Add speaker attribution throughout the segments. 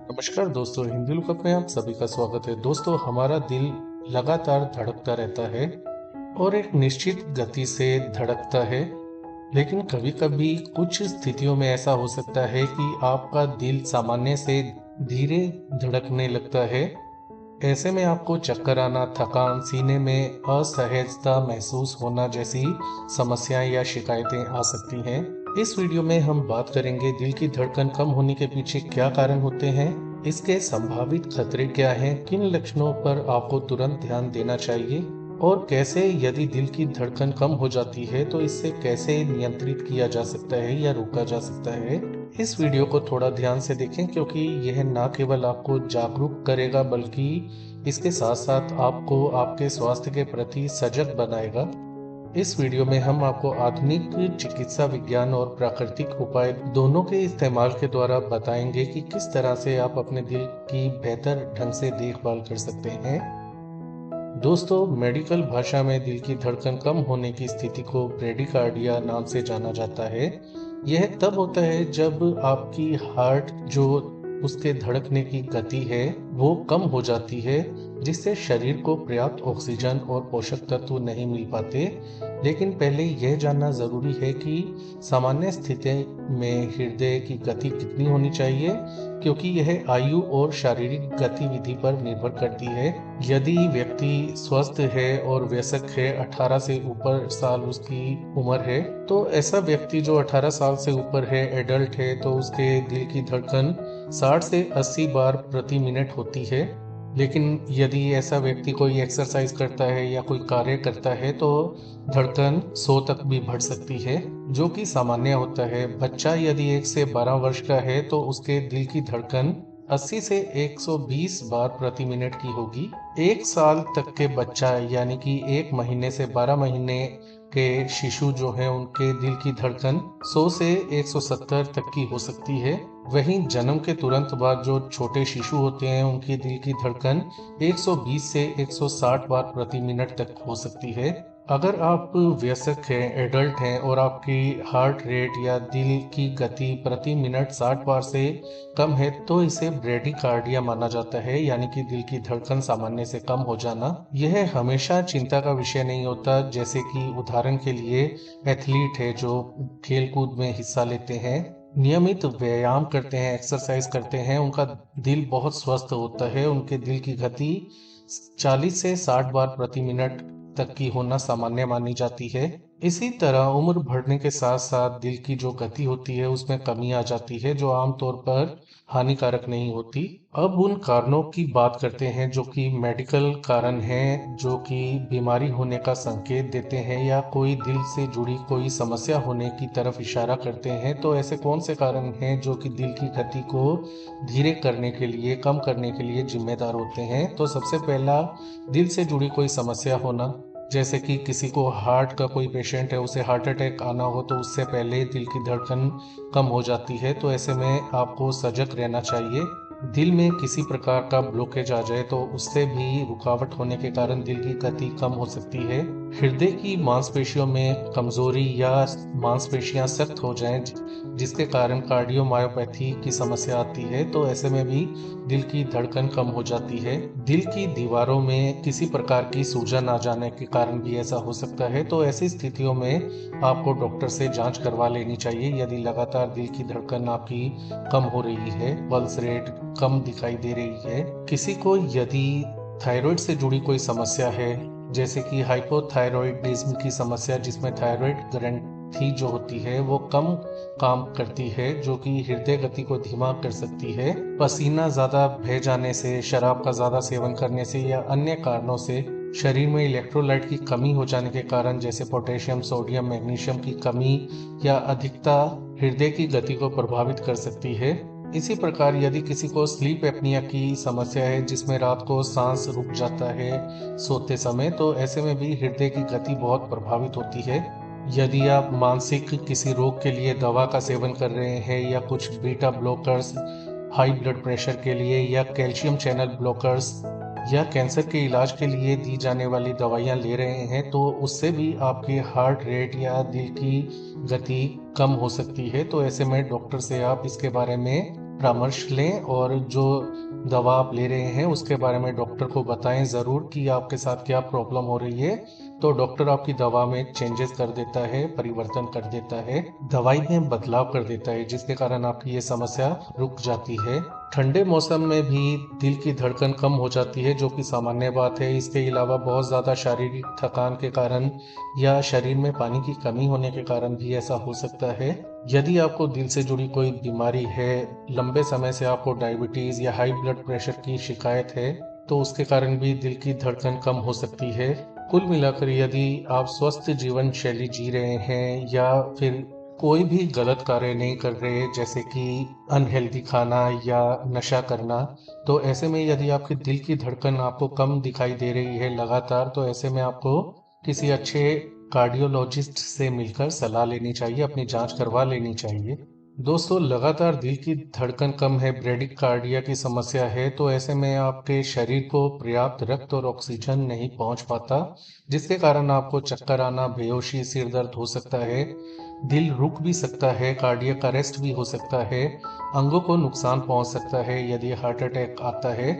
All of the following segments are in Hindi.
Speaker 1: नमस्कार दोस्तों, हिंदी लुकअप में आप सभी का स्वागत है। दोस्तों, हमारा दिल लगातार धड़कता रहता है और एक निश्चित गति से धड़कता है। लेकिन कभी कभी कुछ स्थितियों में ऐसा हो सकता है कि आपका दिल सामान्य से धीरे धड़कने लगता है। ऐसे में आपको चक्कर आना, थकान, सीने में असहजता महसूस होना जैसी समस्याएं या शिकायतें आ सकती हैं। इस वीडियो में हम बात करेंगे दिल की धड़कन कम होने के पीछे क्या कारण होते हैं, इसके संभावित खतरे क्या हैं, किन लक्षणों पर आपको तुरंत ध्यान देना चाहिए और कैसे, यदि दिल की धड़कन कम हो जाती है तो इससे कैसे नियंत्रित किया जा सकता है या रोका जा सकता है। इस वीडियो को थोड़ा ध्यान से देखें क्योंकि यह न केवल आपको जागरूक करेगा बल्कि इसके साथ साथ आपको आपके स्वास्थ्य के प्रति सजग बनाएगा। इस वीडियो में हम आपको आधुनिक चिकित्सा विज्ञान और प्राकृतिक उपाय दोनों के इस्तेमाल के द्वारा बताएंगे कि किस तरह से आप अपने दिल की बेहतर ढंग से देखभाल कर सकते हैं। दोस्तों, मेडिकल भाषा में दिल की धड़कन कम होने की स्थिति को ब्रेडिकार्डिया नाम से जाना जाता है। यह तब होता है जब आपकी हार्ट जो उसके धड़कने की गति है वो कम हो जाती है, जिससे शरीर को पर्याप्त ऑक्सीजन और पोषक तत्व नहीं मिल पाते। लेकिन पहले यह जानना जरूरी है कि सामान्य स्थिति में हृदय की गति कितनी होनी चाहिए, क्योंकि यह आयु और शारीरिक गतिविधि पर निर्भर करती है। यदि व्यक्ति स्वस्थ है और वयस्क है, 18 से ऊपर साल उसकी उम्र है, तो ऐसा व्यक्ति जो 18 साल से ऊपर है, एडल्ट है, तो उसके दिल की धड़कन 60 से 80 बार प्रति मिनट होती है। लेकिन यदि ऐसा व्यक्ति कोई एक्सरसाइज करता है या कोई कार्य करता है तो धड़कन 100 तक भी बढ़ सकती है, जो कि सामान्य होता है। बच्चा यदि 1 से 12 वर्ष का है तो उसके दिल की धड़कन 80 से 120 बार प्रति मिनट की होगी। 1 साल तक के बच्चा यानी कि 1 महीने से 12 महीने के शिशु जो हैं उनके दिल की धड़कन 100 से 170 तक की हो सकती है। वहीं जन्म के तुरंत बाद जो छोटे शिशु होते हैं उनकी दिल की धड़कन 120 से 160 बार प्रति मिनट तक हो सकती है। अगर आप वयस्क हैं, एडल्ट हैं और आपकी हार्ट रेट या दिल की गति प्रति मिनट 60 बार से कम है तो इसे ब्रेडिकार्डिया माना जाता है, यानी कि दिल की धड़कन सामान्य से कम हो जाना। यह हमेशा चिंता का विषय नहीं होता। जैसे कि उदाहरण के लिए एथलीट है जो खेलकूद में हिस्सा लेते हैं, नियमित व्यायाम करते हैं, एक्सरसाइज करते हैं, उनका दिल बहुत स्वस्थ होता है। उनके दिल की गति 40 से 60 बार प्रति मिनट तक की होना सामान्य मानी जाती है। इसी तरह उम्र बढ़ने के साथ साथ दिल की जो गति होती है उसमें कमी आ जाती है, जो आमतौर पर हानिकारक नहीं होती। अब उन कारणों की बात करते हैं जो कि मेडिकल कारण हैं, जो कि बीमारी होने का संकेत देते हैं या कोई दिल से जुड़ी कोई समस्या होने की तरफ इशारा करते हैं। तो ऐसे कौन से कारण हैं जो कि दिल की गति को धीरे करने के लिए, कम करने के लिए जिम्मेदार होते हैं? तो सबसे पहला, दिल से जुड़ी कोई समस्या होना। जैसे कि किसी को हार्ट का कोई पेशेंट है, उसे हार्ट अटैक आना हो तो उससे पहले दिल की धड़कन कम हो जाती है, तो ऐसे में आपको सजग रहना चाहिए। दिल में किसी प्रकार का ब्लॉकेज आ जाए तो उससे भी रुकावट होने के कारण दिल की गति कम हो सकती है। हृदय की मांसपेशियों में कमजोरी या मांसपेशियां सख्त हो जाएं, जिसके कारण कार्डियोमायोपैथी की समस्या आती है, तो ऐसे में भी दिल की धड़कन कम हो जाती है। दिल की दीवारों में किसी प्रकार की सूजन आ जाने के कारण भी ऐसा हो सकता है, तो ऐसी स्थितियों में आपको डॉक्टर से जांच करवा लेनी चाहिए। यदि लगातार दिल की धड़कन आपकी कम हो रही है, पल्स रेट कम दिखाई दे रही है, किसी को यदि थायराइड से जुड़ी कोई समस्या है, जैसे कि हाइपोथायरॉयडिज्म की समस्या, जिसमें थायराइड ग्रंथि जो होती है वो कम काम करती है, जो कि हृदय गति को धीमा कर सकती है। पसीना ज्यादा बह जाने से, शराब का ज्यादा सेवन करने से या अन्य कारणों से शरीर में इलेक्ट्रोलाइट की कमी हो जाने के कारण, जैसे पोटेशियम, सोडियम, मैग्नीशियम की कमी या अधिकता हृदय की गति को प्रभावित कर सकती है। इसी प्रकार यदि किसी को स्लीप एपनिया की समस्या है, जिसमें रात को सांस रुक जाता है सोते समय, तो ऐसे में भी हृदय की गति बहुत प्रभावित होती है। यदि आप मानसिक किसी रोग के लिए दवा का सेवन कर रहे हैं या कुछ beta blockers high blood pressure के लिए या कैल्शियम चैनल ब्लॉकर्स या कैंसर के इलाज के लिए दी जाने वाली दवाइयां ले रहे हैं, तो उससे भी आपकी हार्ट रेट या दिल की गति कम हो सकती है। तो ऐसे में डॉक्टर से आप इसके बारे में परामर्श लें और जो दवा आप ले रहे हैं उसके बारे में डॉक्टर को बताएं ज़रूर कि आपके साथ क्या प्रॉब्लम हो रही है। तो डॉक्टर आपकी दवा में चेंजेस कर देता है, परिवर्तन कर देता है, दवाई में बदलाव कर देता है, जिसके कारण आपकी ये समस्या रुक जाती है। ठंडे मौसम में भी दिल की धड़कन कम हो जाती है, जो कि सामान्य बात है। इसके अलावा बहुत ज़्यादा शारीरिक थकान के कारण या शरीर में पानी की कमी होने के कारण भी ऐसा हो सकता है। यदि आपको दिल से जुड़ी कोई बीमारी है, लंबे समय से आपको डायबिटीज या हाई ब्लड प्रेशर की शिकायत है, तो उसके कारण भी दिल की धड़कन कम हो सकती है। कुल मिलाकर यदि आप स्वस्थ जीवन शैली जी रहे हैं या फिर कोई भी गलत कार्य नहीं कर रहे, जैसे कि अनहेल्दी खाना या नशा करना, तो ऐसे में यदि आपकी दिल की धड़कन आपको कम दिखाई दे रही है लगातार, तो ऐसे में आपको किसी अच्छे कार्डियोलॉजिस्ट से मिलकर सलाह लेनी चाहिए, अपनी जांच करवा लेनी चाहिए। दोस्तों, लगातार दिल की धड़कन कम है, ब्रेडिकार्डिया की समस्या है, तो ऐसे में आपके शरीर को पर्याप्त रक्त और ऑक्सीजन नहीं पहुंच पाता, जिसके कारण आपको चक्कर आना, बेहोशी, सिर दर्द हो सकता है, दिल रुक भी सकता है, कार्डियक अरेस्ट भी हो सकता है, अंगों को नुकसान पहुंच सकता है यदि हार्ट अटैक आता है,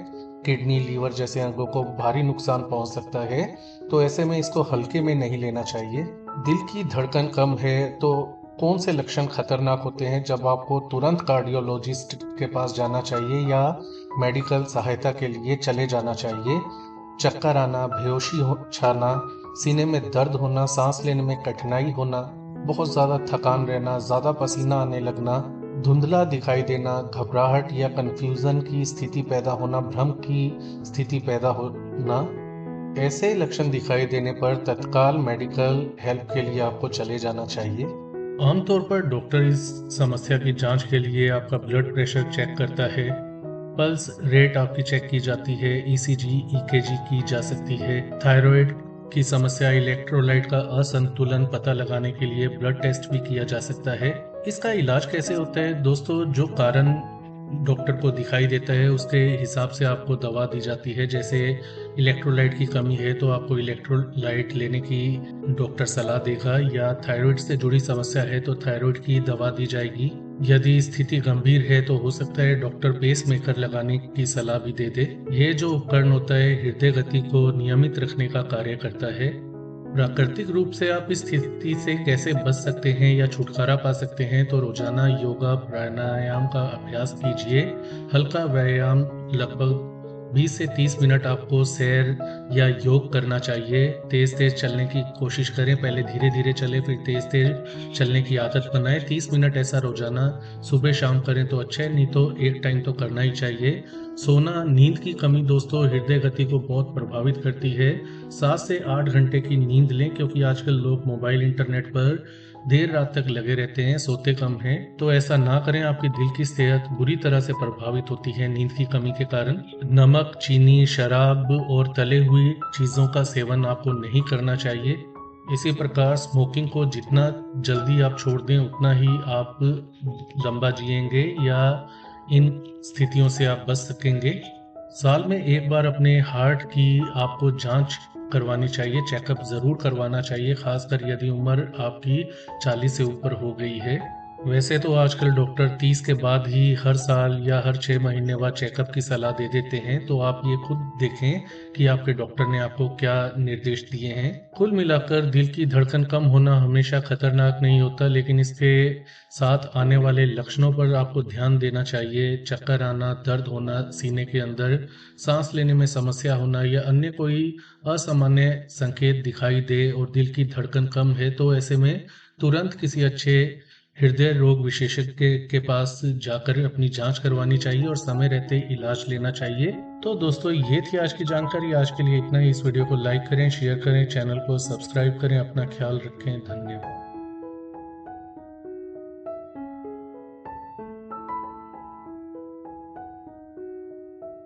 Speaker 1: किडनी, लीवर जैसे अंगों को भारी नुकसान पहुंच सकता है। तो ऐसे में इसको हल्के में नहीं लेना चाहिए। दिल की धड़कन कम है तो कौन से लक्षण खतरनाक होते हैं, जब आपको तुरंत कार्डियोलॉजिस्ट के पास जाना चाहिए या मेडिकल सहायता के लिए चले जाना चाहिए? चक्कर आना, बेहोशी छाना, सीने में दर्द होना, सांस लेने में कठिनाई होना, बहुत ज्यादा थकान रहना, ज्यादा पसीना आने लगना, धुंधला दिखाई देना, घबराहट या कंफ्यूजन की स्थिति पैदा होना, भ्रम की स्थिति पैदा होना, ऐसे लक्षण दिखाई देने पर तत्काल मेडिकल हेल्प के लिए आपको चले जाना चाहिए। आमतौर पर डॉक्टर इस समस्या की जांच के लिए आपका ब्लड प्रेशर चेक करता है, पल्स रेट आपकी चेक की जाती है, ईसीजी, ईकेजी की जा सकती है, थायराइड की समस्या, इलेक्ट्रोलाइट का असंतुलन पता लगाने के लिए ब्लड टेस्ट भी किया जा सकता है। इसका इलाज कैसे होता है दोस्तों? जो कारण डॉक्टर को दिखाई देता है उसके हिसाब से आपको दवा दी जाती है। जैसे इलेक्ट्रोलाइट की कमी है तो आपको इलेक्ट्रोलाइट लेने की डॉक्टर सलाह देगा, या थायराइड से जुड़ी समस्या है तो थायराइड की दवा दी जाएगी। यदि स्थिति गंभीर है तो हो सकता है डॉक्टर पेसमेकर लगाने की सलाह भी दे दे। ये जो उपकरण होता है हृदय गति को नियमित रखने का कार्य करता है। प्राकृतिक रूप से आप इस स्थिति से कैसे बच सकते हैं या छुटकारा पा सकते हैं? तो रोजाना योगा प्राणायाम का अभ्यास कीजिए। हल्का व्यायाम, लगभग 20 से 30 मिनट आपको सैर या योग करना चाहिए। तेज तेज चलने की कोशिश करें, पहले धीरे धीरे चलें फिर तेज तेज चलने की आदत बनाएं। 30 मिनट ऐसा रोजाना सुबह शाम करें तो अच्छा है, नहीं तो एक टाइम तो करना ही चाहिए। सोना, नींद की कमी दोस्तों हृदय गति को बहुत प्रभावित करती है। 7 से 8 घंटे की नींद लें, क्योंकि आजकल लोग मोबाइल, इंटरनेट पर देर रात तक लगे रहते हैं, सोते कम हैं। तो ऐसा ना करें, आपकी दिल की सेहत बुरी तरह से प्रभावित होती है नींद की कमी के कारण। नमक, चीनी, शराब और तले हुई चीजों का सेवन आपको नहीं करना चाहिए। इसी प्रकार स्मोकिंग को जितना जल्दी आप छोड़ दें उतना ही आप लंबा जिएंगे या इन स्थितियों से आप बच सकेंगे। साल में एक बार अपने हार्ट की आपको जांच करवानी चाहिए, चेकअप जरूर करवाना चाहिए, खासकर यदि उम्र आपकी 40 से ऊपर हो गई है। वैसे तो आजकल डॉक्टर 30 के बाद ही हर साल या हर 6 महीने बाद चेकअप की सलाह दे देते हैं, तो आप ये खुद देखें कि आपके डॉक्टर ने आपको क्या निर्देश दिए हैं। कुल मिलाकर दिल की धड़कन कम होना हमेशा खतरनाक नहीं होता, लेकिन इसके साथ आने वाले लक्षणों पर आपको ध्यान देना चाहिए। चक्कर आना, दर्द होना सीने के अंदर, सांस लेने में समस्या होना या अन्य कोई असामान्य संकेत दिखाई दे और दिल की धड़कन कम है, तो ऐसे में तुरंत किसी अच्छे हृदय रोग विशेषज्ञ के पास जाकर अपनी जांच करवानी चाहिए और समय रहते इलाज लेना चाहिए। तो दोस्तों, ये थी आज की जानकारी। आज के लिए इतना ही। इस वीडियो को लाइक करें, शेयर करें, चैनल को सब्सक्राइब करें। अपना ख्याल रखें। धन्यवाद।